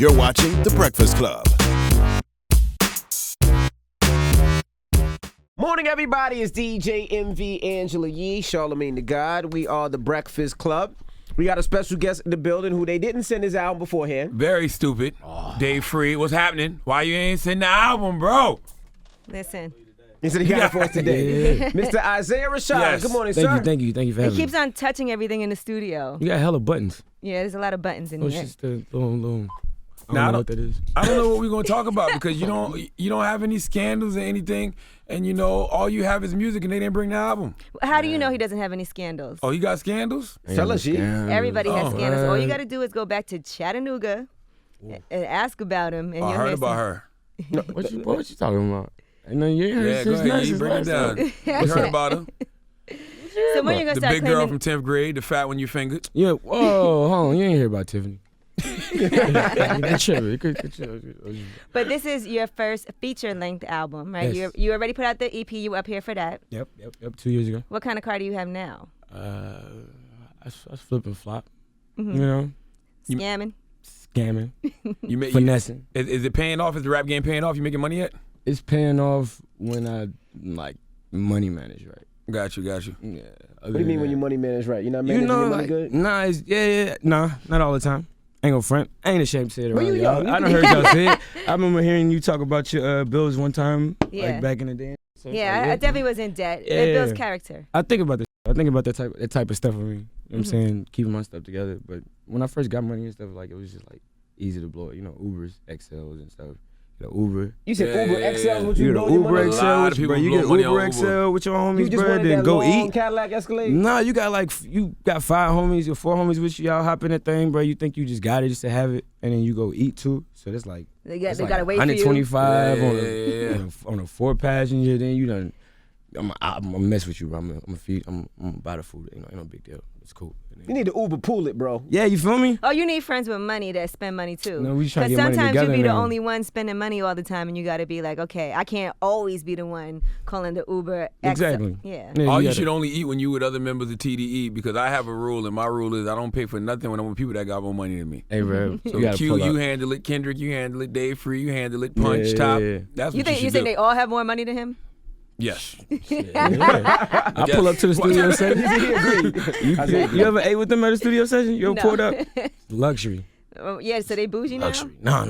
You're watching The Breakfast Club. Morning, everybody. It's DJ MV Angela Yee, Charlamagne the God. We are The Breakfast Club. We got a special guest in the building who they didn't send his album beforehand. Very stupid. Dave Free, what's happening? Why you ain't send the album, bro? Listen. He said he got it for us today. Yeah. Mr. Isaiah Rashad. Yes. Good morning, sir. Thank you for having me. He keeps on touching everything in the studio. You got hella buttons. Yeah, there's a lot of buttons in Oh, here. it's just a little. I Nah, don't know what that is. I don't know what we're gonna talk about because you don't have any scandals or anything, and all you have is music, and they didn't bring the album. How do you know he doesn't have any scandals? Oh, you got scandals? Tell us, G. Everybody has Oh, scandals. All you got to do is go back to Chattanooga and ask about him. And I you'll heard hear about some- her. What you talking about? I know you ain't heard Yeah, go since ahead, nice you bring it down. We heard about her. So when you gonna The start big claiming? girl from 10th grade, the fat one you fingered. Yeah. Whoa, hold on. You ain't hear about Tiffany. Good trip. But this is your first feature-length album, right? Yes. You already put out the EP. You up here for that. Yep. 2 years ago. What kind of car do you have now? I was flipping flop. Mhm. You know, Scamming. scamming, You made, finessing. is it paying off? Is the rap game paying off? You making money yet? It's paying off when I money manage right. Got you. Yeah. What do you mean when your money man is right? You're not managing your money good? Nah, nah, not all the time. Ain't gonna front. I ain't ashamed to say it Well, around you y'all. young. I done heard y'all say it. I remember hearing you talk about your bills one time, Yeah. like back in the day. So, Yeah, I definitely was in debt. Yeah. It builds character. I think about this. I think about that type of stuff for me. You know what I'm saying? Keeping my stuff together. But when I first got money and stuff, like it was just like easy to blow it. You know, Ubers, XLs and stuff. Uber. You said Yeah, Uber yeah, XL, yeah. what You you get an doing? Uber A lot XL, of with you, people bro. You blow get money on Uber Uber. XL with your You homies, just bro. wanted Then that go long eat. Cadillac Escalade? Nah, you got 5 homies or 4 homies with you. Y'all hop in that thing, bro. You think you just got it just to have it, and then you go eat too. So that's like They that's gotta wait for you. 125 Yeah. on a 4-passenger. Then you done. I'm gonna mess with you, bro. I'm gonna buy the food. Ain't no big deal. It's cool. You need to Uber pool it, bro. Yeah, you feel me? Oh, you need friends with money that spend money too. No, we trying to Because get money sometimes you together be the now. only one spending money all the time, and you got to be like, okay, I can't always be the one calling the Uber. Exactly. Yeah. Yeah, You gotta- should only eat when you with other members of TDE because I have a rule, and my rule is I don't pay for nothing when I'm with people that got more money than me. Hey, bro. So you gotta Q, pull you up. handle it. Kendrick, you handle it. Dave Free, you handle it. Punch, Yeah, Top. yeah. That's You what think you should do. they all have more money than him? Yes. I pull up to the studio session. You ever ate with them at a studio session? You ever No. pulled up? Luxury. Oh, yeah, so they bougie now? Luxury. No.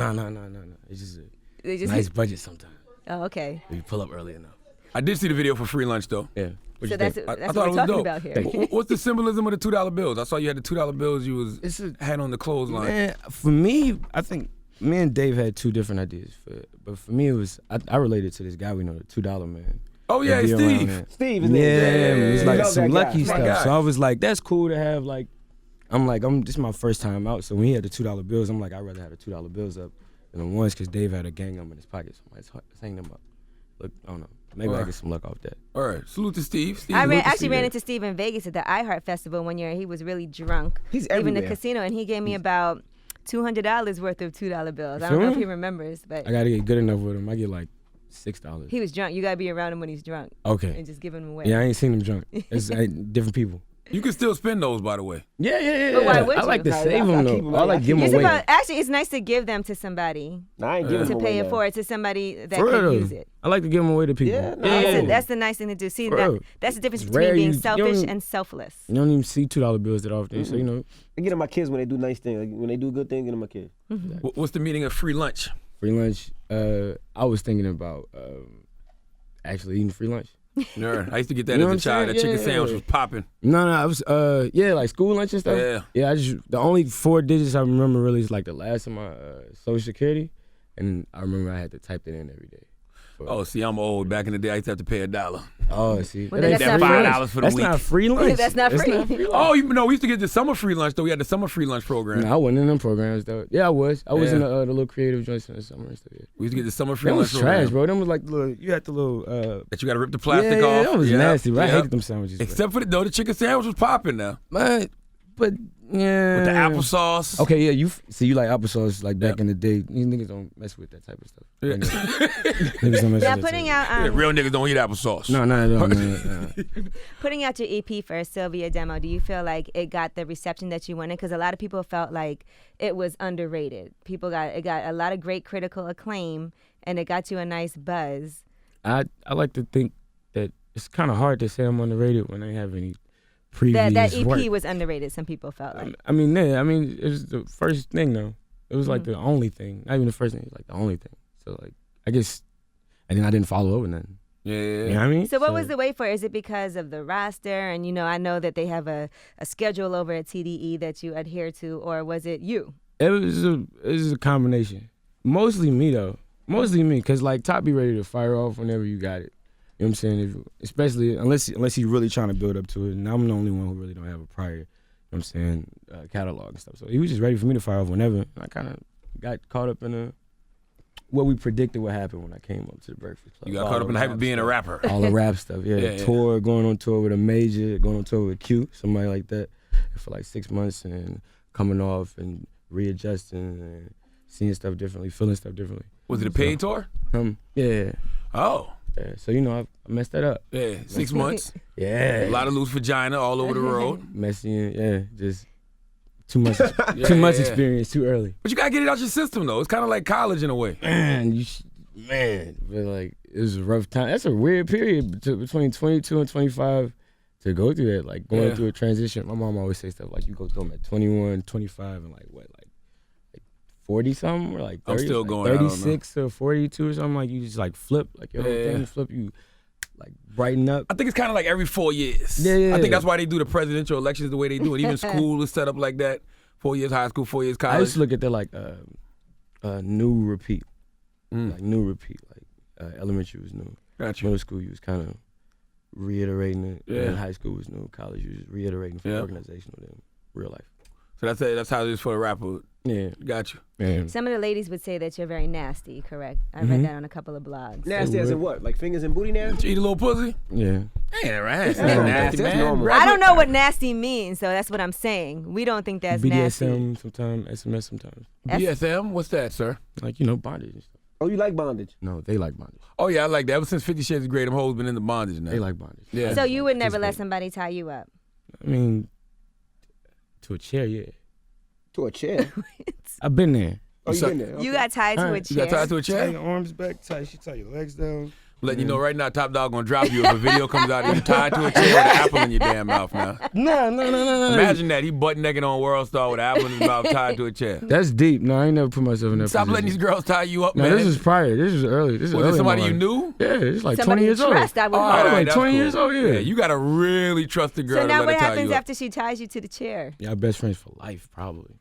It's just They a just nice budget sometimes. Oh, okay. If you pull up early enough. I did see the video for Free Lunch, though. Yeah. So that's I what thought we're it was talking dope. about here. Thank you. What's the symbolism of the $2 bills? I saw you had the $2 bills you It's had on the clothesline. Man, for me, I think me and Dave had 2 different ideas. But for me, it was I related to this guy we know, the $2 man. Oh, yeah, That be around Steve. there. Steve, Yeah, isn't it? it was I like love some that guy. lucky My stuff. guy. So I was like, that's cool to have. Like, this is my first time out. So when he had the $2 bills, I'm like, I'd rather have the $2 bills up than the ones because Dave had a gang of them in his pocket. So I'm like, let's hang them up. Look, I don't know. Maybe I get some luck off that. All right. Salute to Steve. Steve, I salute to actually Steve. ran into Steve in Vegas at the iHeart Festival one year. He was really drunk. He's leaving the everywhere. casino, and he gave me about $200 worth of $2 bills. I feel don't know if me? he remembers, but I gotta get good enough with him. I get like $6. he was drunk. You gotta be around him when he's drunk Okay. and just give him away. Yeah, I ain't seen him drunk. It's different people. You can still spend those, by the way. Yeah. But why would I like you? to I save keep them 'em though. I like I give keep them 'em away. Actually, it's nice to give them to somebody I ain't giving to them pay away it now. forward to somebody that For can real. use it. I like to give them away to people. Yeah, nah, That's the nice thing to do. See, For real. that's the difference It's between rare being you selfish don't- and selfless. You don't even see $2 bills that often. So, you know, I get them my kids when they do nice things. Like, when they do good things, get them my kids. What's the meaning of free lunch? free lunch. I was thinking about actually eating free lunch. Nerd. I used to get that You know as a what I'm child. That saying? chicken Yeah. sandwich was popping. No, I was like school lunch and stuff. Yeah. I just the only 4 digits I remember really is like the last of my social security, and I remember I had to type it in every day. Oh, see, I'm old. Back in the day, I used to have to pay $1. Oh, see, Well, that that's ain't not free free. lunch. $5 for the That's week. not free lunch. That's not free. Oh, no, we used to get the summer free lunch, though. We had the summer free lunch program. No, I wasn't in them programs though. Yeah, I was. I was Yeah. in the little creative joints in the summer and stuff. Yeah. We used to get the summer free That lunch was program. trash, bro. Them was like the little. You had the little. That you got to rip the plastic yeah, off. that was Yeah, nasty. Bro. I yeah. hated them sandwiches. Bro. Except for the sandwich was popping now. But Yeah. With the applesauce. Okay, yeah, you like applesauce like back in the day. These niggas don't mess with that type of stuff. Yeah. Niggas don't mess Yeah, with putting that out Yeah, real niggas don't eat applesauce. No, not at all. No. putting out your EP for a Sylvia demo. Do you feel like it got the reception that you wanted? Because a lot of people felt like it was underrated. It got a lot of great critical acclaim, and it got you a nice buzz. I like to think that it's kind of hard to say I'm underrated when I have any previous That EP work. was underrated. Some people felt like. I mean, it was the first thing though. It was like the only thing. Not even the first thing. It was like the only thing. So like, I guess, and then I didn't follow up with nothing. Yeah. You know what I mean? So what was the wait for? Is it because of the roster? And I know that they have a schedule over at TDE that you adhere to, or was it you? It was a combination. Mostly me though. Mostly me, cause like Top be ready to fire off whenever you got it. You know what I'm saying? Especially unless he's really trying to build up to it, and I'm the only one who really don't have a prior, you know what I'm saying, catalog and stuff. So he was just ready for me to fire off whenever. And I kind of got caught up in what we predicted would happen when I came up to the Breakfast Club. You got caught up in the hype of being a rapper. All the rap stuff, yeah. Yeah. Tour, going on tour with a major, going on tour with Q, somebody like that, for like 6 months, and coming off and readjusting and seeing stuff differently, feeling stuff differently. Was it a paid tour? Yeah. Oh. Yeah, so I messed that up. Yeah, 6 months. Yeah. A lot of loose vagina all over the road. Messy and just too much experience too early. But you gotta get it out your system though. It's kind of like college in a way. Man, but like it was a rough time. That's a weird period between 22 and 25 to go through that. Like going through a transition. My mom always say stuff like you go through them at 21, 25, and like 40 something or like 30, I'm still like going. 36 or 42 or something. Like you just like flip, like your whole thing flip. You like brighten up. I think it's kind of like every 4 years. Yeah. I think that's why they do the presidential elections the way they do it. Even school is set up like that. 4 years high school, 4 years college. I used to look at that like new repeat. Like new repeat. Like elementary was new. Gotcha. Middle school you was kind of reiterating it. Yeah. And high school was new. College you was reiterating for organizational then real life. So that's how it is for a rapper. Yeah. Got you. Man. Some of the ladies would say that you're very nasty, correct? I read that on a couple of blogs. Nasty as in what? Like fingers and booty now? Did you eat a little pussy? Yeah. Ain't right. That's normal. nasty, That's man. normal. I don't know what nasty means, so that's what I'm saying. We don't think that's nasty. BDSM sometimes, SMS sometimes. BSM? What's that, sir? Like, bondage and stuff. Oh, you like bondage? No, they like bondage. Oh, yeah, I like that. Ever since 50 Shades of Grey, them hoes been in the bondage now. They like bondage. Yeah. So you would never let somebody tie you up? I mean, to a chair, yeah. To a chair? I've been there. Oh, you been there? You got tied to a Alright. chair. You got tied to a Tie chair? your arms back tight. She tie your legs down. Letting you know right now, Top Dog gonna drop you if a video comes out and you tied to a chair with an apple in your damn mouth now. No. Imagine that. He butt naked on World Star with an apple in his mouth tied to a chair. That's deep. No, I ain't never put myself in that Stop position. letting these girls tie you up, No, man. this was prior. This was early. This was Was early it in my somebody you life. knew? Yeah, it's like Somebody 20 years you old. trust, I would All hope. like that's 20 years old, yeah. You gotta really trust the girl So to now let what her tie happens you up. after she ties you to the chair? Y'all best friends for life, probably.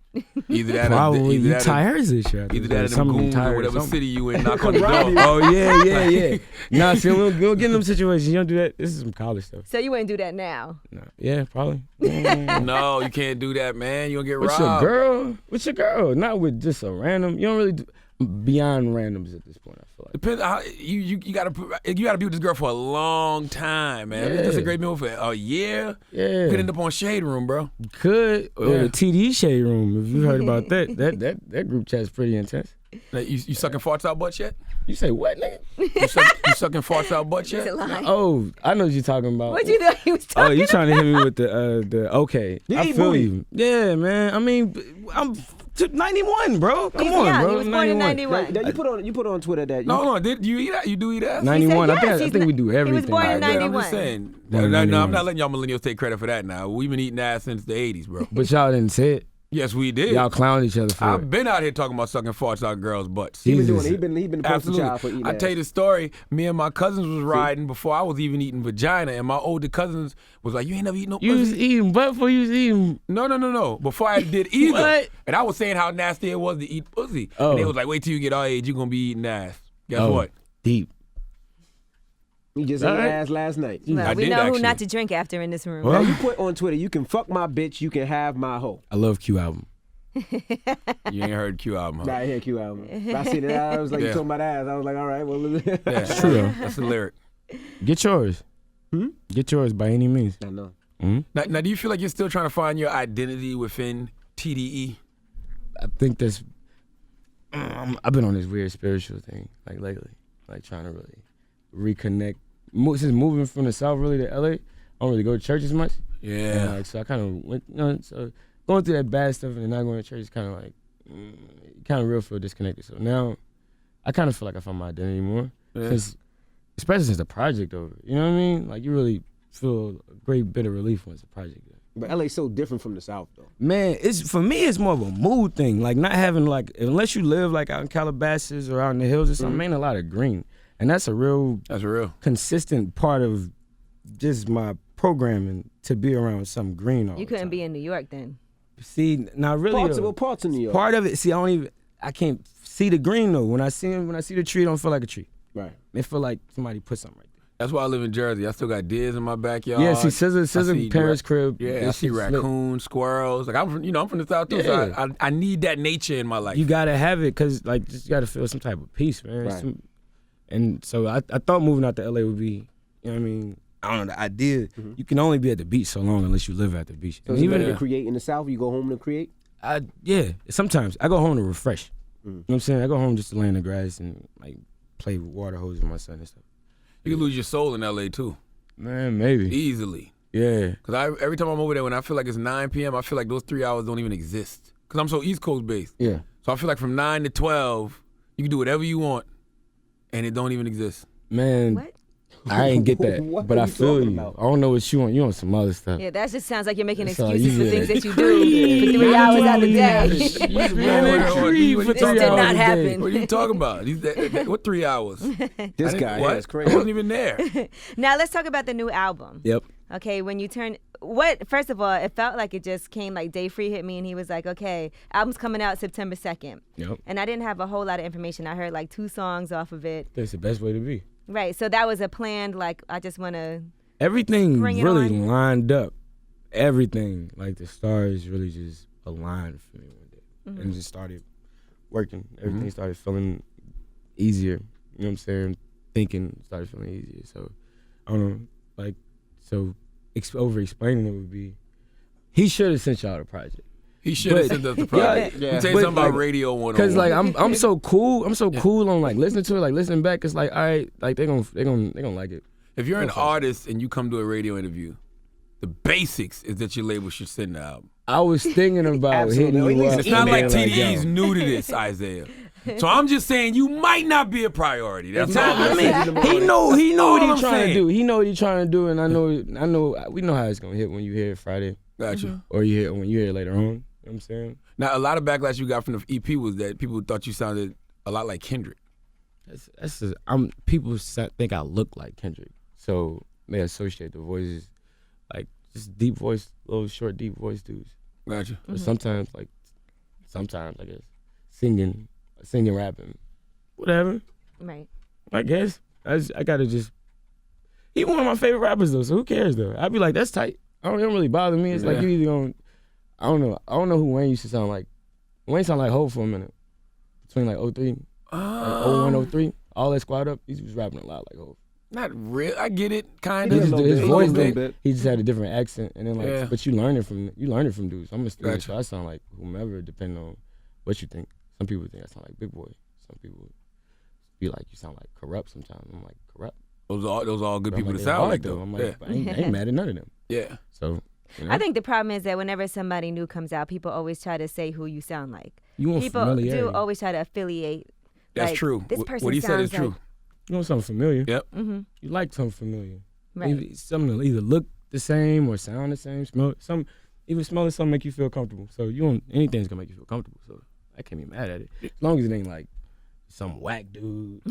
Either that or Probably. either You that tie or, hers this year. either that or them Some of them goons tie or her whatever something. city you in knock on the door. Oh, yeah. Nah, see, we don't get in them situations. You don't do that. This is some college stuff. So you wouldn't do that now? Nah. Yeah, probably. No, you can't do that, man. You'll get With robbed. your girl? With your girl. Not with just a random. You don't really do beyond randoms at this point, I feel like. Depends how you gotta be with this girl for a long time, man. If it's just a great meal for a year. Yeah. You could end up on Shade Room, bro. Could. Or Yeah. the TD Shade Room, if you heard about that. That group chat's pretty intense. Now, you sucking farts out butts yet? You say what, nigga? You sucking farts out butts It's yet? a lie. Oh, I know what you're talking about. What you know he was Oh, talking you trying to hit me with the okay. You I eat feel booty. you. Yeah, man. I mean, I'm 91, bro. Come He's on, young. bro. He was born in 91. Now, you put on Twitter that you, No, did you eat that? You do eat ass? 91. He said yes, I think we do everything. he was born in Yeah, I'm 91. just saying. Born in No, I'm 91. not letting y'all millennials take credit for that now. We've been eating ass since the 80s, bro. But y'all didn't say it. Yes, we did. Y'all clowned each other for I've it. been out here talking about sucking farts out girls' butts. he been Jesus. doing it. He been the poster Absolutely. child for eating I ass. tell you the story. Me and my cousins was riding before I was even eating vagina, and my older cousins was like, "You ain't never eaten no You was pussy." eating butt before you was eating. No. Before I did either. What? And I was saying how nasty it was to eat pussy. Oh. And they was like, "Wait till you get our age, you gonna be eating ass." Guess Oh, what? Deep. He just ate All right. ass last night. Well, I we did know who actually. not to drink after in this room. Well, Now you put on Twitter, you can fuck my bitch, you can have my hoe. I love Q album. You ain't heard Q album, huh? Nah, I hear Q album. I seen it. I was like, you Yeah. talking about ass. I was like, all right, well, Yeah, It's true, though. That's the lyric. Get yours. Get yours by any means. I know. Now, do you feel like you're still trying to find your identity within TDE? I think that's. I've been on this weird spiritual thing like lately, like trying to really reconnect. Since moving from the South really to LA, I don't really go to church as much. Yeah. And, like, so I kind of went, so going through that bad stuff and then not going to church is kind of like, kind of real feel disconnected. So now I kind of feel like I found my identity more. Cause, especially since the project over. You know what I mean? Like you really feel a great bit of relief once the project is. But LA's so different from the South, though. Man, for me, it's more of a mood thing. Like not having unless you live like out in Calabasas or out in the hills or something, ain't a lot of green. And that's a real consistent part of just my programming to be around some green all the You couldn't time. be in New York then. See, not really. Parts of New York. Part of it, see, I can't see the green though. When I see the tree, it don't feel like a tree. Right. It feel like somebody put something right there. That's why I live in Jersey. I still got deers in my backyard. Yeah, see, SZA parents' crib. Yeah, I see raccoons, squirrels. Like I'm from the South too, so I need that nature in my life. You gotta have it, cause like just gotta feel some type of peace, man. Right. And so I thought moving out to LA would be, you know what I mean? I don't know, the idea, you can only be at the beach so long unless you live at the beach. So even to create in the South, you go home to create? Sometimes. I go home to refresh. You know what I'm saying? I go home just to lay in the grass and like play with water hoses with my son and stuff. You can lose your soul in LA too. Man, maybe. Easily. Yeah. Cause every time I'm over there, when I feel like it's 9 p.m., I feel like those 3 hours don't even exist. Cause I'm so East Coast based. Yeah. So I feel like from 9 to 12, you can do whatever you want, and it don't even exist. Man, What? I ain't get that, What but are I you feel talking you. about? I don't know what you want. You want some other stuff. Yeah, that just sounds like you're making That's all excuses you for things get. that you do for 3 hours out of the day. This This did not happen. What are you talking about? What 3 hours? This guy What? is I crazy. wasn't even there. Now let's talk about the new album. Yep. Okay, when you first of all, it felt like it just came like Dave Free hit me and he was like, okay, album's coming out September 2nd. Yep. And I didn't have a whole lot of information. I heard like 2 songs off of it. That's the best way to be. Right, so that was a planned, like, I just want to... Everything Bring it really on. lined up. Everything, like the stars really just aligned for me one day. And just started working. Everything started feeling easier. You know what I'm saying? Thinking started feeling easier. So, I don't know, like, so over-explaining it would be, he should have sent y'all the project. He should have sent us the project. Yeah. Let me tell you But, something about like, Radio 101. Cause like I'm so cool. I'm so cool on like listening to it, like listening back. It's like, all right, like they gonna like it. If you're an artist and you come to a radio interview, the basics is that your label should send the album. I was thinking about hitting Absolutely. you At up. least It's not like and being TDE's yo. new to this, Isaiah. So I'm just saying you might not be a priority. That's all I I'm saying. mean, he know what all he's I'm trying to saying. do. He know what he's trying to do, and I know we know how it's gonna hit when you hear it Friday, Gotcha. or when you hear it later on. You know what I'm saying? Now, a lot of backlash you got from the EP was that people thought you sounded a lot like Kendrick. That's just, people think I look like Kendrick, so they associate the voices like just deep voice, little short deep voice dudes. Gotcha. But sometimes I guess singing, rapping, whatever. Right. I guess I gotta just. He one of my favorite rappers though, so who cares though? I'd be like, that's tight. It don't really bother me. It's like you either gonna. I don't know who Wayne used to sound like. Wayne sounded like Hov for a minute. Between like 03, like 01, 03, all that squad up, he was rapping a lot like Hov. Not real. I get it, kind He of. just, his voice, a little bit. he just had a different accent, and then like, Yeah. but you learn it from dudes. I'm a student, Gotcha. so I sound like whomever, depending on what you think. Some people think I sound like Big Boy. Some people be like, you sound like Corrupt sometimes. I'm like, Corrupt. Those are all good But I'm people like, to they sound hard, like though. I'm like, Yeah. I ain't mad at none of them. Yeah. So, you know, I think the problem is that whenever somebody new comes out, people always try to say who you sound like. you want People familiarity. do always try to affiliate. That's like, true. This person What he said is sounds true. like- You want something familiar. Yep. Mm-hmm. You like something familiar. Right. Maybe something that either look the same or sound the same, even smelling something make you feel comfortable. So anything's gonna make you feel comfortable. So I can't be mad at it. As long as it ain't like some whack dude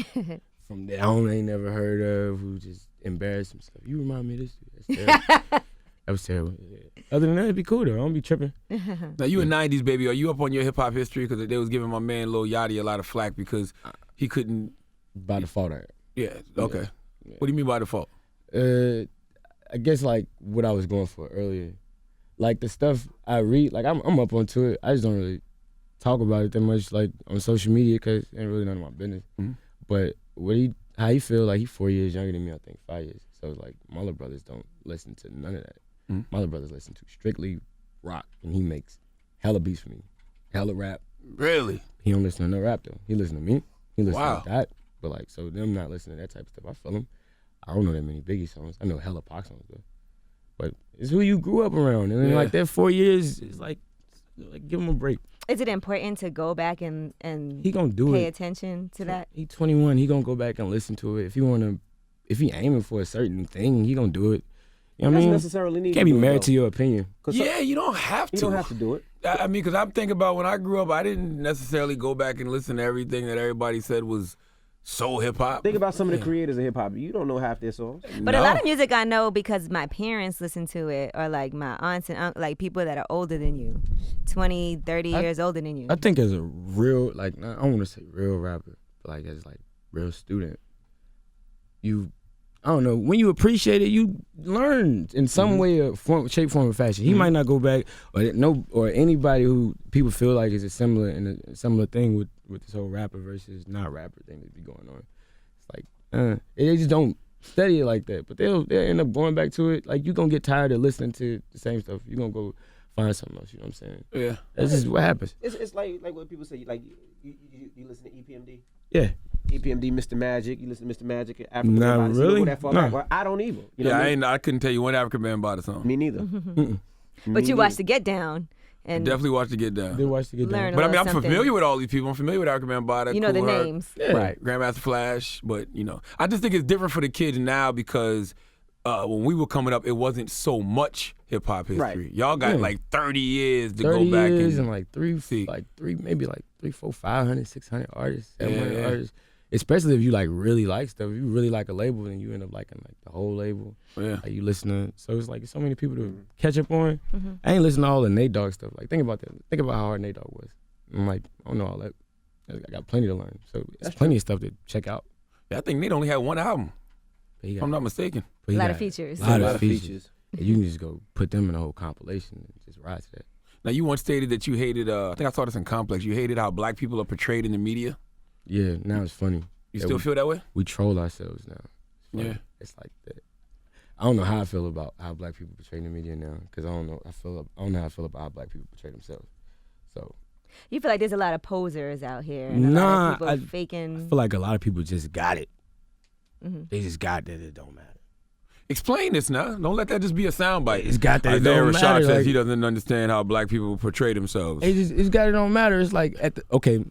from that I ain't never heard of who just embarrassed himself. You remind me of this dude. That's terrible. That was terrible. Yeah. Other than that, it'd be cool though. I don't be tripping. Now you a '90s baby. Are you up on your hip hop history? Because they was giving my man Lil Yachty a lot of flack because he couldn't. By default, I Yeah. Okay. Yeah. What do you mean by default? I guess like what I was going for earlier, like the stuff I read, like I'm up onto it. I just don't really talk about it that much, like on social media, because it ain't really none of my business. Mhm. But how he feel? Like he 4 years younger than me, I think 5 years. So it's like my little brothers don't listen to none of that. My other brothers listen to strictly rock, and he makes hella beats for me, hella rap. Really? He don't listen to no rap though. He listen to me. He listen Wow. to that. But like, so them not listening to that type of stuff. I feel them. I don't know that many Biggie songs. I know hella Pac songs though. But it's who you grew up around, and then like that 4 years is like give him a break. Is it important to go back and He gonna do pay it. attention to that? He 21. He gonna go back and listen to it. If he aiming for a certain thing, he gonna do it. You know what I mean? Necessarily need You can't to be do it, married though. to your opinion. Yeah, you don't have to. You don't have to do it. I mean, because I'm thinking about when I grew up, I didn't necessarily go back and listen to everything that everybody said was so hip hop. Think about some of the creators of hip hop. You don't know half their songs. But a lot of music I know because my parents listen to it, or like my aunts and like people that are older than you, 20, 30 years older than you. I think as a real, like, I don't want to say real rapper, but like as like real student, I don't know, when you appreciate it, you learn in some way, or shape, form, or fashion. He might not go back, or anybody who people feel like is a similar thing with this whole rapper versus not rapper thing that be going on. It's like they just don't study it like that, but they'll end up going back to it. Like, you gonna get tired of listening to the same stuff. You gonna go find something else. You know what I'm saying? Yeah, that's just what happens. It's like what people say. Like you listen to EPMD. Yeah. EPMD, Mr. Magic. You listen to Mr. Magic. African Nah, Band. So you really? go that far Nah. back. Well, I don't even. You know what I mean? I couldn't tell you one African band bought a song. Me neither. But you watch the Get Down and Definitely watched the Get Down. They watch to get learn down. a But I mean, little I'm something. familiar with all these people. I'm familiar with African Bambaataa. You know the Kool Herc, names. Yeah. Right. Grandmaster Flash. But, I just think it's different for the kids now because when we were coming up, it wasn't so much hip-hop history. Right. Y'all got like 30 years to go 30 back years and and like three, maybe like 300, 400, 500, 600 artists, 700 Yeah. artists. Especially if you like really like stuff. If you really like a label, then you end up liking like the whole label. Yeah. Like, you listen to, so it's like so many people to catch up on. I ain't listen to all the Nate Dogg stuff. Like, think about that. Think about how hard Nate Dogg was. I'm like, I don't know all that. I got plenty to learn. So it's plenty of stuff to check out. I think Nate only had one album, But he if got, I'm not mistaken. but he A lot got of features. A lot A of features. And you can just go put them in a whole compilation and just ride to that. Now, you once stated that you hated, I think I saw this in Complex, you hated how black people are portrayed in the media. Yeah, now it's funny. You Yeah, still feel that way? We troll ourselves now. It's funny. Yeah. It's like that. I don't know how I feel about how black people portray the media now, because I don't know how I feel about how black people portray themselves. So You feel like there's a lot of posers out here. And a lot of people faking. I feel like a lot of people just got it. They just got that it don't matter. Explain this now. Don't let that just be a soundbite. It's got that it Isaiah don't Rashad matter, says like- he doesn't understand how black people portray themselves. It's got it don't matter. It's like okay,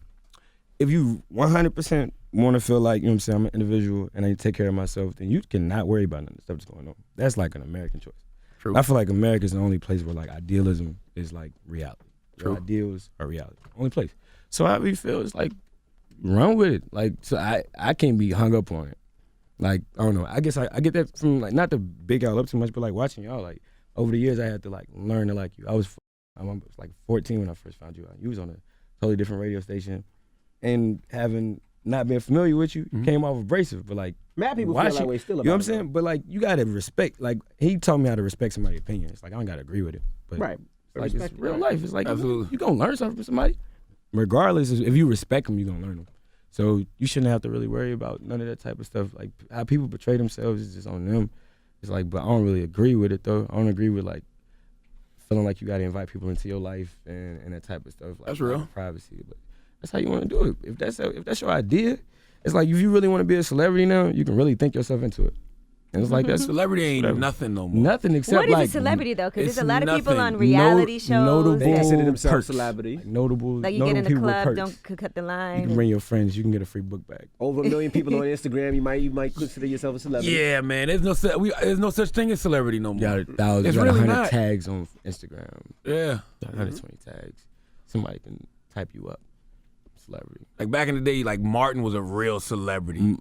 if you 100% want to feel like, you know what I'm saying, I'm an individual and I take care of myself, then you cannot worry about none of the stuff that's going on. That's like an American choice. True. I feel like America is the only place where like idealism is like reality. True. Your ideals are reality. Only place. So how we feel is like run with it. Like, so I can't be hung up on it. Like, I don't know. I guess I get that from like, not to big y'all up too much, but like watching y'all, like over the years I had to like learn to like you. I was like 14 when I first found you out. You was on a totally different radio station, and having not been familiar with you, came off abrasive. But like, Mad people feel watching, that way still about you know what I'm it, saying? But like, you gotta respect. Like, he taught me how to respect somebody's opinion. It's like I don't gotta agree with it, but Right. like, it's Respect it, real right. life. It's like Absolutely. you gonna learn something from somebody, regardless. If you respect them, you gonna learn them. So you shouldn't have to really worry about none of that type of stuff. Like, how people portray themselves is just on them. It's like, but I don't really agree with it though. I don't agree with like feeling like you gotta invite people into your life and that type of stuff. Like, That's real. Privacy, but that's how you want to do it. If that's your idea, it's like if you really want to be a celebrity now, you can really think yourself into it. And it's like that's Celebrity ain't whatever. nothing no more. nothing except What is like a celebrity though? Because there's a it's lot of people nothing. on reality shows. notable They consider themselves perks. celebrities. Like notable. Like you get in notable the people with club, perks. don't cut the You line. can bring your friends. You can get a free book bag. Over 1 million people on Instagram. You might consider yourself a celebrity. Yeah, man. There's no such thing as celebrity no more. You got 1,000, It's you got really 100 not. tags on Instagram. Yeah. 120 tags. Somebody can type you up. Celebrity. Like back in the day, like Martin was a real celebrity.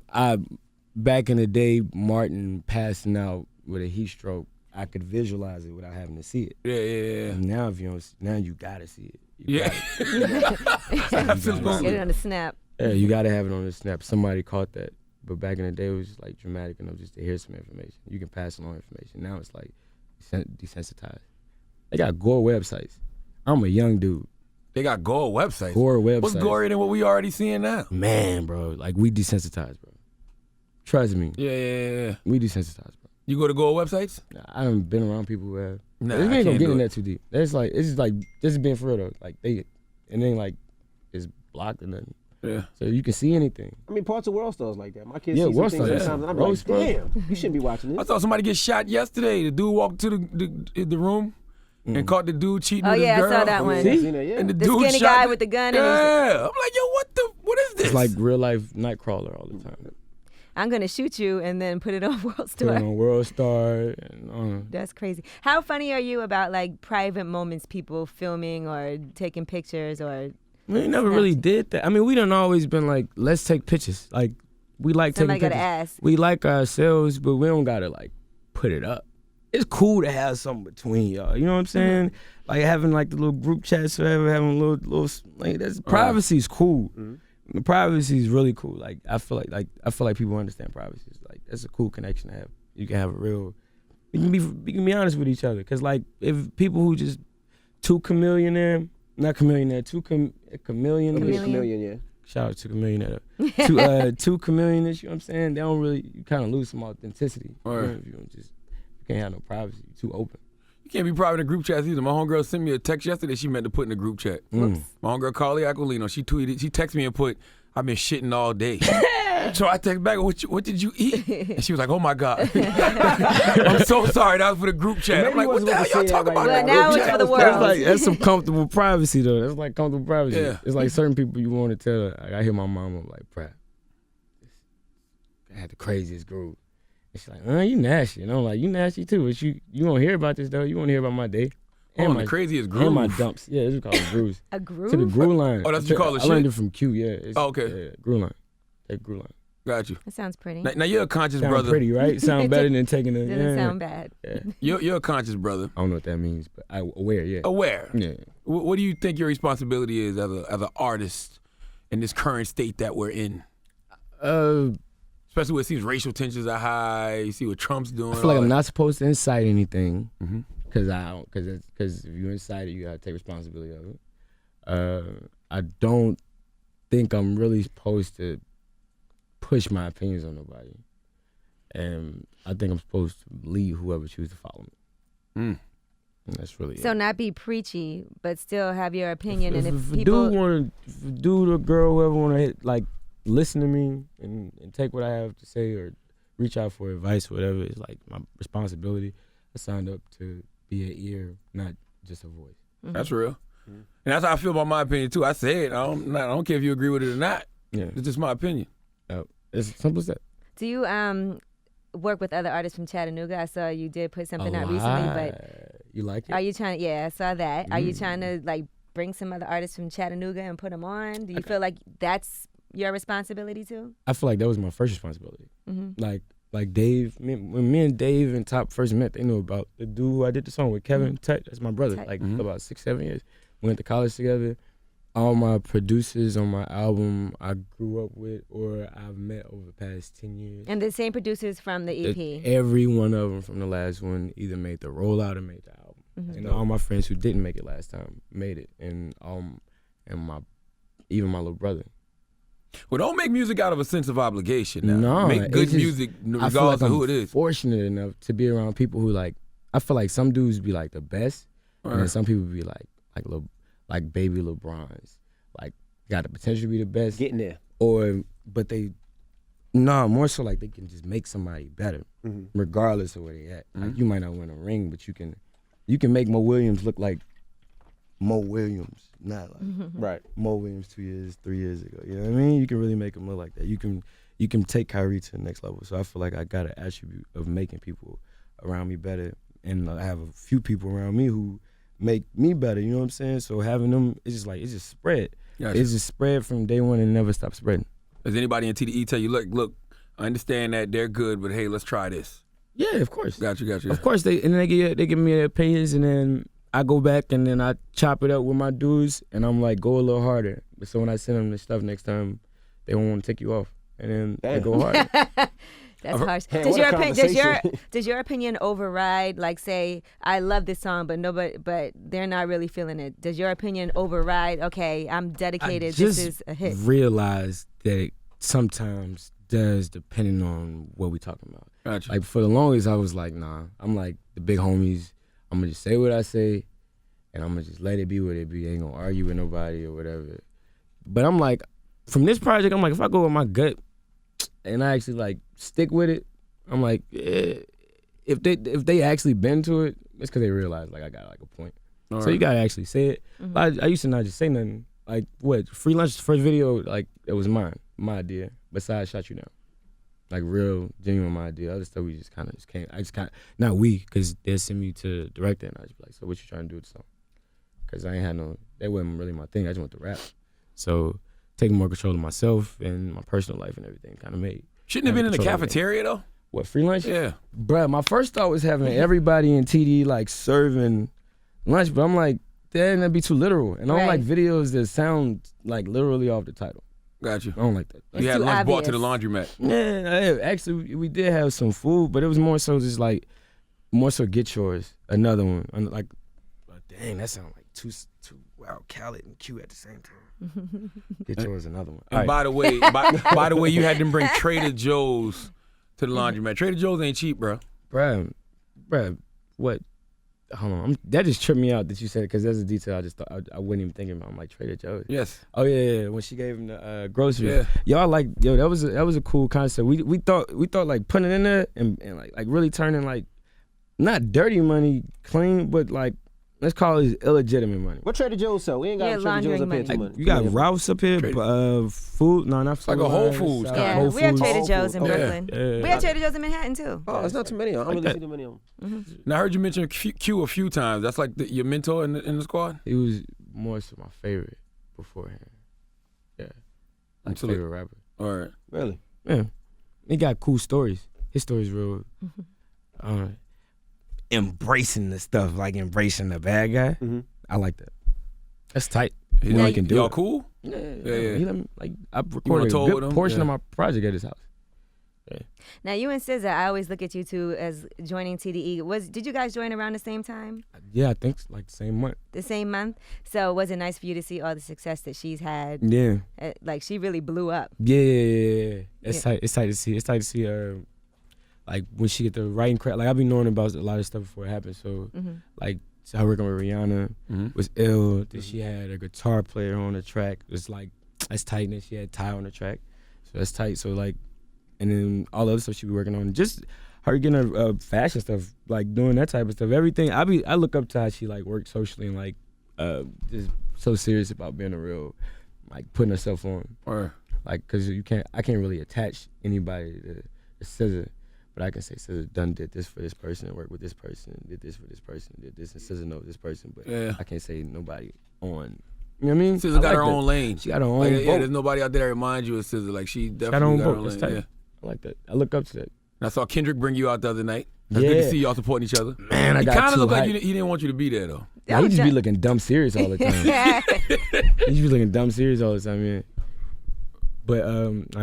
Back in the day, Martin passing out with a heat stroke, I could visualize it without having to see it. Yeah. And now if you don't, now you gotta see it. Yeah. Get it on the snap. Yeah, you gotta have it on the snap. Somebody caught that. But back in the day, it was just like dramatic enough just to hear some information. You can pass along information. Now it's like desensitized. They got gore websites. I'm a young dude. They got gore websites. Gore websites. What's gorier than what we already seeing now? Man, bro, like we desensitized, bro. Trust me. Yeah. We desensitized, bro. You go to Goa websites? I haven't been around people who have. Nah, It I ain't gonna can't get do in it. that too deep. It's just like just being for real though. Like and then like it's blocked or nothing. Yeah. So you can see anything. I mean, parts of World Stars like that. My kids Yeah, see some World things Stars. sometimes, and I'm World like, Stars. damn, you shouldn't be watching I this. saw somebody get shot yesterday. The dude walked to the room and caught the dude cheating Oh, with yeah, his I girl. saw that one. See? Seen that, yeah. And the The dude skinny shot guy with the gun and Yeah. I'm like, yo, what is this? It's like real life Nightcrawler all the time. I'm gonna shoot you and then put it on World Put Star. it on World Star and That's crazy. How funny are you about like private moments, people filming or taking pictures or we never really did that. I mean, we done always been like, let's take pictures. Like we like somebody taking gotta pictures. ask? We like ourselves, but we don't gotta like put it up. It's cool to have something between y'all. You know what I'm saying? Like having like the little group chats, whatever. Having little like that's privacy is cool. The privacy is really cool. Like I feel like people understand privacy. It's like that's a cool connection to have. You can have a real. You can be honest with each other. Cause like if people who just two chameleon, Chameleon, yeah. Shout out to Chameleon. Two chameleonists, you know what I'm saying? They don't really, you kind of lose some authenticity. You know, if you don't you can't have no privacy. You're too open. You can't be private in group chats either. My homegirl sent me a text yesterday she meant to put in a group chat. My homegirl Carly Aquilino, she texted me and put, I've been shitting all day. So I text back, what did you eat? And she was like, oh my God. I'm so sorry, that was for the group chat. Maybe I'm like, you what the hell wasn't y'all supposed to talking say about? that in right the now. group But now it's chat? for the world. That's some comfortable privacy though. That's like comfortable privacy. Yeah. It's like certain people you want to tell. Like I hear my mama like, "Bruh, I had the craziest groove." And she's like, you nasty. And I'm like, you nasty too. But you won't hear about this though. You won't hear about my day. Oh, my the craziest and my groove. dumps. Yeah, this is called grooves. A groove? To the groove line. Oh, that's what you call it, I learned shit? it from Q. Yeah. It's, Oh, okay. Yeah, groove line. That groove line. Got you. That sounds pretty. Now you're a conscious Sound brother. pretty, right? Sound better than taking a. Doesn't yeah. sound bad. Yeah. You're a conscious brother. I don't know what that means, but I aware. Yeah. Aware. Yeah. What do you think your responsibility is as an artist in this current state that we're in? Especially when it seems racial tensions are high. You see what Trump's doing. I feel like all I'm that. not supposed to incite anything, because if you incite it, you gotta take responsibility of it. I don't think I'm really supposed to push my opinions on nobody, and I think I'm supposed to lead whoever chooses to follow me. And that's really So it. not be preachy, but still have your opinion. If and if a people, if a dude or girl, whoever want to like listen to me and take what I have to say or reach out for advice, whatever, it's like my responsibility. I signed up to be an ear, not just a voice. That's real. And that's how I feel about my opinion too. I say it. I don't care if you agree with it or not. Yeah, It's just my opinion. it's simple as that. do you work with other artists from Chattanooga? I saw you did put something out recently, but you like it? are you trying? Yeah, I saw that. Are you trying to like bring some other artists from Chattanooga and put them on? Do you feel like that's your responsibility too? I feel like that was my first responsibility. Like Dave, when me and Dave and Top first met, they knew about the dude who I did the song with, Kevin Tut. That's my brother. Tut. Like about 6-7 years. We went to college together. All my producers on my album I grew up with or I've met over the past 10 years. And the same producers from the EP. Every one of them from the last one either made the rollout or made the album. And all my friends who didn't make it last time made it. And even my little brother. Well, don't make music out of a sense of obligation now. No, Make good it's just- music I feel regardless like of who I'm it is. fortunate enough to be around people who like. I feel like some dudes be like the best, and then some people be like baby LeBrons, like got the potential to be the best, Getting there. but they, more so like they can just make somebody better, regardless of where they at. Like you might not win a ring, but you can make Mo Williams look like Mo Williams, not like Right. Mo Williams 2 years, 3 years ago. You know what I mean? You can really make him look like that. You can take Kyrie to the next level. So I feel like I got an attribute of making people around me better, and I have a few people around me who make me better. You know what I'm saying? So having them, it's just spread. Gotcha. It's just spread from day one and never stop spreading. Does anybody in TDE tell you, look, I understand that they're good, but hey, let's try this? Yeah, of course. Got you. Of course, they give me their opinions, and then I go back and then I chop it up with my dudes, and I'm like, go a little harder. But so when I send them the stuff next time, they won't want to take you off, and then they go harder. That's harsh. Hey, Does what your a conversation. does your opinion override? Like, say, I love this song, but they're not really feeling it. Does your opinion override? Okay, I'm dedicated. Just This is a hit. realize that sometimes does depending on what we talking about. Gotcha. Like for the longest, I was like, nah. I'm like the big homies. I'm gonna just say what I say, and I'm gonna just let it be what it be. I ain't gonna argue with nobody or whatever. But I'm like, from this project, I'm like, if I go with my gut and I actually like stick with it, I'm like, if they actually been to it, it's because they realize like I got like a point. All so right. you gotta actually say it. I used to not just say nothing. Like what Free Lunch's first video, like it was my idea. Besides Shot You Down, like real genuine my idea. Other stuff we just kind of came. I just kind of not we, because they'll send me to direct it, and I just be like, so what you trying to do with the song? Because I ain't had no, that wasn't really my thing. I just want to rap. So taking more control of myself and my personal life and everything kind of made. Shouldn't have been in the cafeteria though. What, Free Lunch? Yeah. Bruh, my first thought was having everybody in TD like serving lunch, but I'm like, that'd be too literal. And I don't like videos that sound like literally off the title. Got you. I don't like that. You had lunch brought to the laundromat. Yeah, actually, we did have some food, but it was more so just like, more so Get Yours, another one. Like, dang, that sounds like two wow, Khaled and Q at the same time. Get Yours, another one. And by the way, by the way, you had them bring Trader Joe's to the laundromat. Trader Joe's ain't cheap, bro. Bruh, what? Hold on, that just tripped me out that you said it, because there's a detail I just thought I wasn't even thinking about. I'm like, Trader Joe's. Yes. Oh yeah, when she gave him the grocery. Yeah. Y'all like, yo, that was a cool concept. We thought like putting it in there and like really turning like not dirty money clean, but like let's call it illegitimate money. What Trader Joe's sell? We ain't got Trader Joe's up here too much. You got Ralph's up here, food. No, not food. Like a Whole Foods. Yeah, Whole we have Foods. Trader Joe's in Brooklyn. Yeah. We have Trader Joe's in Manhattan too. Oh, it's not too many. I don't really see too many of them. Now I heard you mention Q a few times. That's like your mentor in the squad. He was more so my favorite beforehand. Yeah, my favorite rapper. All right. Really? Yeah, he got cool stories. His story's real. Embracing the stuff, like embracing the bad guy. I like that. That's tight. He can do y'all it. cool? Yeah. Yeah. He let me, like, I recorded a good portion of my project at his house. Yeah. Now you and SZA, I always look at you two as joining TDE. Did you guys join around the same time? Yeah, I think like the same month. The same month. So was it nice for you to see all the success that she's had? Yeah. Like she really blew up. Yeah. It's tight. It's tight to see. It's tight to see her. Like when she get the writing credit, like I've been knowing about a lot of stuff before it happened. So like her working with Rihanna was ill. Then she had a guitar player on the track. It's like that's tight. And then she had Ty on the track, so that's tight. So like, and then all the other stuff she be working on. Just her getting her fashion stuff, like doing that type of stuff. Everything. I look up to how she like works socially and like just so serious about being a real, like putting herself on. Or like, cause I can't really attach anybody to SZA. But I can say SZA did this for this person, worked with this person, did this for this person, did this, and SZA knows this person. But I can't say nobody on. You know what I mean? SZA got her own lane. She got her own like, boat. Yeah, there's nobody out there that reminds you of SZA. Like she definitely got her own lane. Tight. Yeah. I like that. I look up to that. And I saw Kendrick bring you out the other night. That's good to see y'all supporting each other. Man, I got kind of looked like hyped. he didn't want you to be there though. Nah, he just be looking dumb serious all the time. He just be looking dumb serious all the time, man. But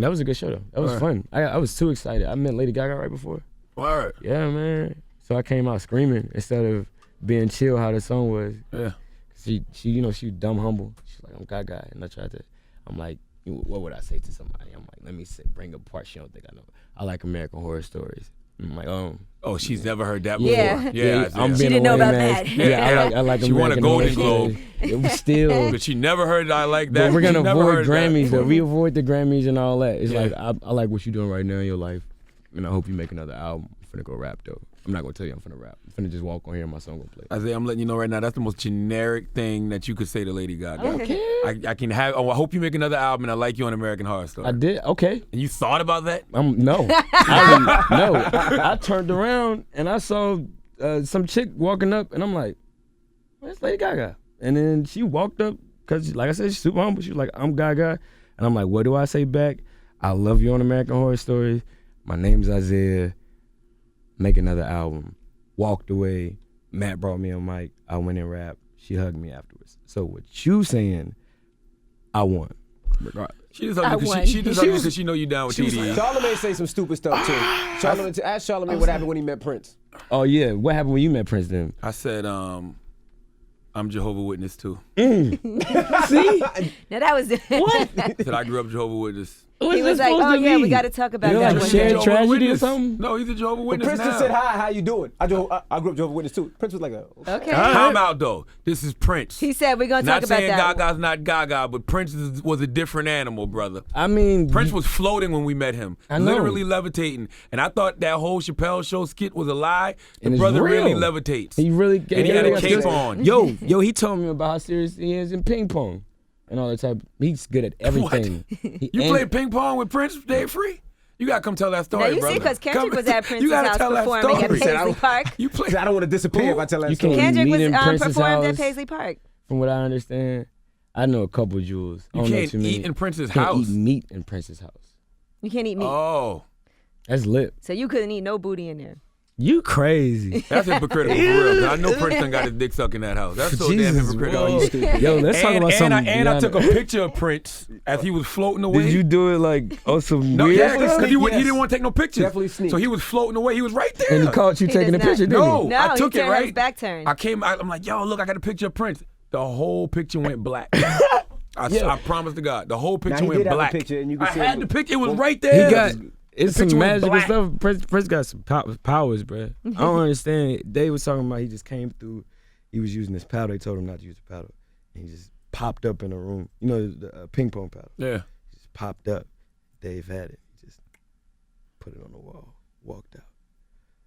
that was a good show though. That was fun. I was too excited. I met Lady Gaga right before. All right. Yeah, man. So I came out screaming instead of being chill how the song was. Yeah. She she dumb humble. She's like, I'm Gaga. And I'm like, what would I say to somebody? I'm like, let me bring up a part she don't think I know. I like American Horror Stories. I'm like, oh, she's never heard that before. Yeah. I'm she being didn't know about man. that. Yeah, I like She American won a Golden Horror Globe. Stories. It was still. But she never heard I like that. But we're gonna She never avoid heard Grammys that. though. We avoid the Grammys and all that. It's Yeah. like I like what you're doing right now in your life, and I hope you make another album. I'm finna go rap though. I'm not gonna tell you I'm finna rap. I'm finna just walk on here and my song gonna play. Isaiah, I'm letting you know right now, that's the most generic thing that you could say to Lady Gaga. Okay. I can have. Oh, I hope you make another album and I like you on American Horror Story. I did. Okay. And you thought about that? No. I turned around and I saw some chick walking up and I'm like, where's Lady Gaga? And then she walked up because, like I said, she's super humble. She was like, I'm Gaga. And I'm like, what do I say back? I love you on American Horror Story. My name's Isaiah. Make another album. Walked away. Matt brought me a mic. I went and rapped. She hugged me afterwards. So what you saying, I won. Regardless. She just hugged you because she know you down with TDE. Charlamagne say some stupid stuff too. Ask Charlamagne what happened when he met Prince. Oh yeah, what happened when you met Prince then? I said, I'm Jehovah's Witness too. See? Now that was What? I said I grew up Jehovah's Witness. What's He was that like, supposed oh to yeah, we mean? got to talk about You that like one shared day. Jehovah's tragedy or Witness. something? No, he's a Jehovah's But Witness Prince now. just said, hi, how you doing? I grew up Jehovah's Witness too. Prince was like, Okay. Time out though. This is Prince. He said we're gonna talk Not about saying that. Gaga's not Gaga, but Prince was a different animal, brother. I mean, Prince was floating when we met him, I know. literally levitating. And I thought that whole Chappelle Show skit was a lie. The And it's brother real. really levitates. he really And he had a got cape serious. on. Yo, he told me about how serious he is in ping pong and all that type. He's good at everything. You played ping pong with Prince Day Free? You gotta come tell that story, Now you brother. see, because Kendrick Come- was at you Prince's gotta house tell that performing at story. Paisley Park. You play. I don't want to disappear if I tell that You story. can't- Kendrick was meet in Prince's performed at house. Paisley Park. From what I understand, I know a couple jewels. I You don't know can't too many. eat in Prince's Can't house. eat meat in Prince's house. You can't eat meat, Oh, That's lit. so you couldn't eat no booty in there. You crazy. that's hypocritical for real. 'Cause I know Prince done got his dick sucked in that house. That's so damn Jesus, hypocritical. bro. Yo, let's talk about something. And I took a beyond- picture of Prince as he was floating away. Did you do it like some No, weird yeah, stuff? because he Yes. didn't want to take no pictures. Definitely sneak. So he was floating away. He was right there. And he caught you He taking a does not. picture, didn't No, he? No, I took he it turned right. his back turned. I'm like, yo, look, I got a picture of Prince. The whole picture went black. I promise to God, the whole picture he went did have a black. picture, and you can I see had it. the picture. It was right there. He got it's some picture went magical black. stuff. Prince got some powers, bro. I don't understand. They was talking about he just came through. He was using his paddle. They told him not to use the paddle. And he just popped up in a room. You know the ping pong paddle. Yeah. He just popped up. Dave had it. He just put it on the wall. Walked out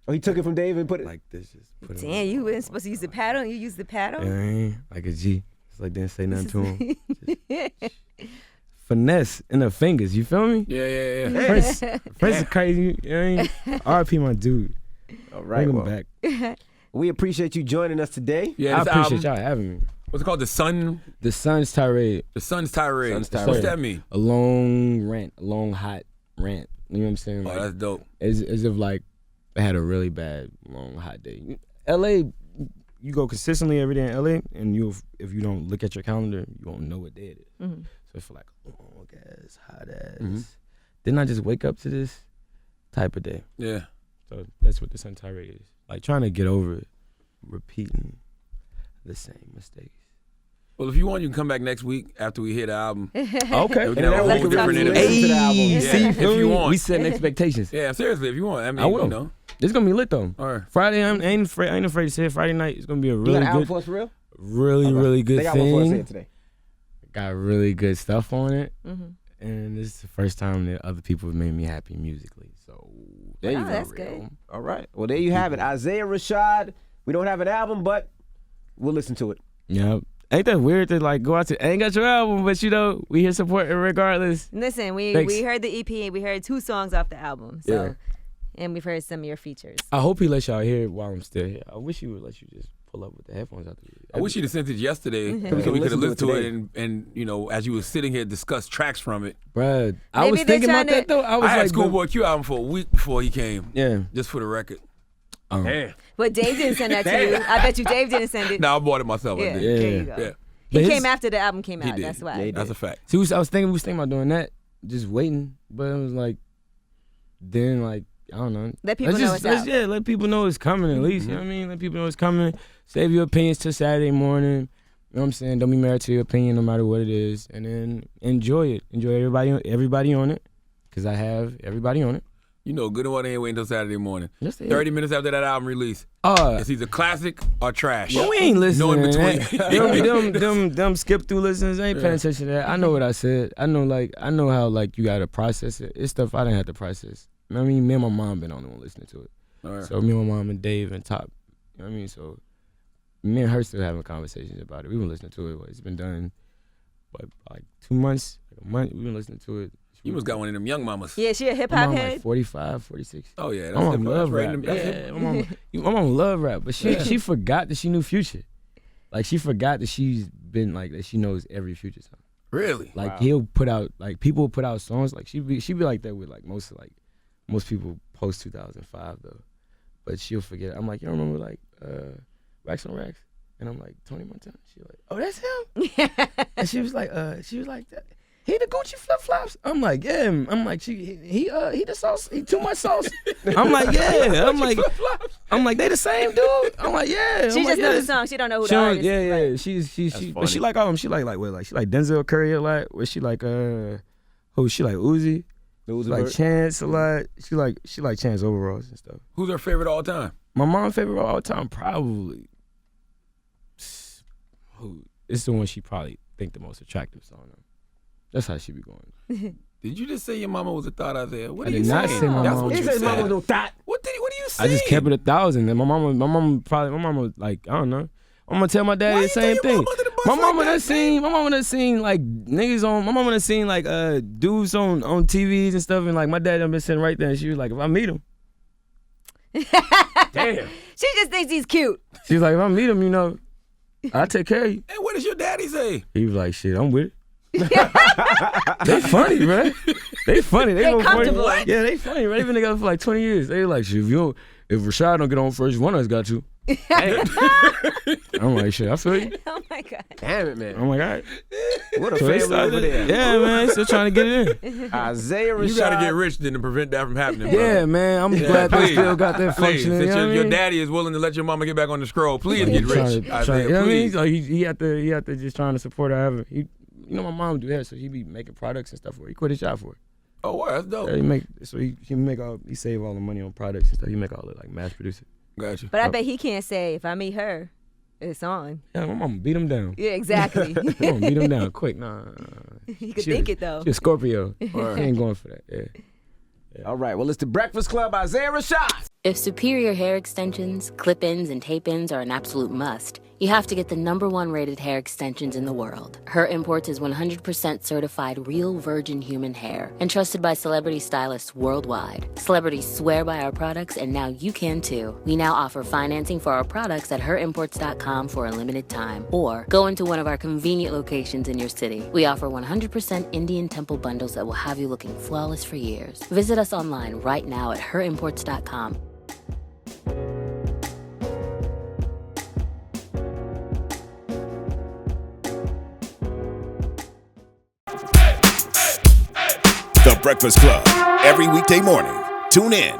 Oh, he took it from Dave and put it. like this. Just put it. Damn, you weren't supposed to use the paddle. You used the paddle. Like a G. It's like didn't say nothing to him. Just finesse in the fingers. You feel me? Yeah. Prince is crazy. You know what I mean? R.I.P. my dude. All right, Bring him well, back. we appreciate you joining us today. Yeah, I this appreciate album, y'all having me. what's it called? The Sun's Tirade. Tirade. Sun's Tirade. What's that mean? A long rant, a long hot rant. You know what I'm saying? Oh, that's dope. as if like I had a really bad long hot day. LA, you go consistently every day in LA, and if you don't look at your calendar, you won't know what day it is. Mm-hmm. So it's like long ass, hot ass. Didn't I just wake up to this type of day? Yeah. So that's what the Sun Tirade is. Like trying to get over it, repeating the same mistakes. Well, if you want, you can come back next week after we hear the album. Okay. We can have a then whole we can different really interview. listen to the album. Hey, Yeah, see, if you want. we setting expectations. Yeah, seriously, if you want. I mean, I will. you know. It's gonna be lit though. All right. Friday, I ain't afraid to say it. Friday night is gonna be a You got really an album good, for us for real? really good They got one for us here thing. today. Got really good stuff on it, Mm-hmm. and this is the first time that other people have made me happy musically. So There you Oh, go. that's good. All right. Well, there you have it. Isaiah Rashad. We don't have an album, but we'll listen to it. yeah, ain't that weird to like go out to ain't got your album, but you know we here supporting regardless. Listen, Thanks. we heard the EP and we heard 2 songs off the album. So, Yeah. and we've heard some of your features. I hope he lets y'all hear it while I'm still here. I wish he would let you just pull up with the headphones out there. I wish you'd have sent it yesterday We so can we could have listen listened to to it it and you know, as you were sitting here, discuss tracks from it. Bruh, I Maybe was they're thinking about trying that to- though. I was I had like, Schoolboy Q album for a week before he came. yeah. Just for the record. Damn. But Dave didn't send that to you. I bet you Dave didn't send it. No, I bought it myself. I Yeah, did. there you Yeah. go. Yeah. He But his- came after the album came He out. did. That's why. Yeah, he That's a fact. See, I was thinking about doing that, just waiting. But it was like, then like I don't know. Let people Let's know just, it's out. Yeah, let people know it's coming at least. You know what I mean? Let people know it's coming. Save your opinions till Saturday morning. You know what I'm saying? Don't be married to your opinion no matter what it is. And then enjoy it. Enjoy everybody on it. Because I have everybody on it. You know, good and well, they ain't waiting until Saturday morning. Just 30 minutes after that album release, it's either classic or trash. But we ain't listening. No in between. between. them skip through listeners ain't paying attention to that. I know what I said. I know how like you gotta process it. It's stuff I didn't have to process. I mean, me and my mom been on the one listening to it. All right. So me and my mom and Dave and Top. You know what I mean? So me and her still having conversations about it. We've been listening to it. It's been done, but like 2 months, like a month. We've been listening to it. You must got one of them young mamas. Yeah, she a hip My hop mom head. like 45, 46. Oh, yeah. My mom hip-hop. love Right rap. in the- that's Yeah, hip- my mom love rap, but she forgot that she knew Future. Like she forgot that she's been like that. She knows every Future song. Really? Like he'll put out like people will put out songs like she be like that with like most people post 2005 though, but she'll forget. I'm like, you don't remember like Racks on Racks, and I'm like Tony Montana. She like, oh that's him, and she was like he the Gucci flip flops. I'm like, yeah. I'm like, he the sauce. He too much sauce. I'm like, yeah. I'm like, they the same dude. I'm like, yeah. She I'm just like, knows yeah. the song. She don't know who She the don't- artist yeah, is. yeah. She's funny. but she like all them. She like what? Like she like Denzel Curry a lot. Where she like Who she like Uzi? Uzi Like Vert? Chance a lot. She like Chance overalls and stuff. Who's her favorite of all time? My mom's favorite of all time probably. Who? It's the one she probably think the most attractive. So I don't know. That's how she be going. Did you just say your mama was a thought, Isaiah? What I are did you not saying? say my That's mama what was you He said said. mama no thought. What are you saying? I just kept it 1,000. And my mama like, I don't know. I'm gonna tell my daddy Why the you throw same your thing. mama under the bus My like mama that, done seen like niggas on. My mama done seen like dudes on TVs and stuff, and like my dad done been sitting right there, and she was like, if I meet him, damn. She just thinks he's cute. She's like, if I meet him, you know, I take care of you. And what does your daddy say? He was like, shit, I'm with it. They funny, man. They funny. They go comfortable. funny. Yeah, they funny. Right? They've been together for like 20 years. They like, shit, if Rashad don't get on first, one of us got to. I'm like, shit, I feel you. Oh my God. Damn it, man. I'm like, all right. What a So they family over there. Yeah, man. Still trying to get it in. Isaiah Rashad. You got to get rich then to prevent that from happening, bro. Yeah, man. I'm glad they Please. still got that Please, functioning. since You know what I your mean? daddy is willing to let your mama get back on the scroll, please get He's rich. trying to- Isaiah, you know what I mean? please. Like he had to just trying to support her. You know my mom do that, so he be making products and stuff for her. He quit his job for it. Oh, wow, that's dope. He save all the money on products and stuff. He make all the like mass produce it. Gotcha. But I bet he can't say, if I meet her, it's on. Yeah, my mama beat him down. Yeah, exactly. My mama beat him down quick. Nah. He could She think a- it though. She a Scorpio. He ain't going for that. Yeah. All right, well, it's the Breakfast Club, Isaiah Rashad. If superior hair extensions, clip-ins, and tape-ins are an absolute must, you have to get the #1 rated hair extensions in the world. Her Imports is 100% certified real virgin human hair and trusted by celebrity stylists worldwide. Celebrities swear by our products, and now you can too. We now offer financing for our products at herimports.com for a limited time, or go into one of our convenient locations in your city. We offer 100% Indian Temple bundles that will have you looking flawless for years. Visit us online right now at herimports.com. The Breakfast Club. Every weekday morning. Tune in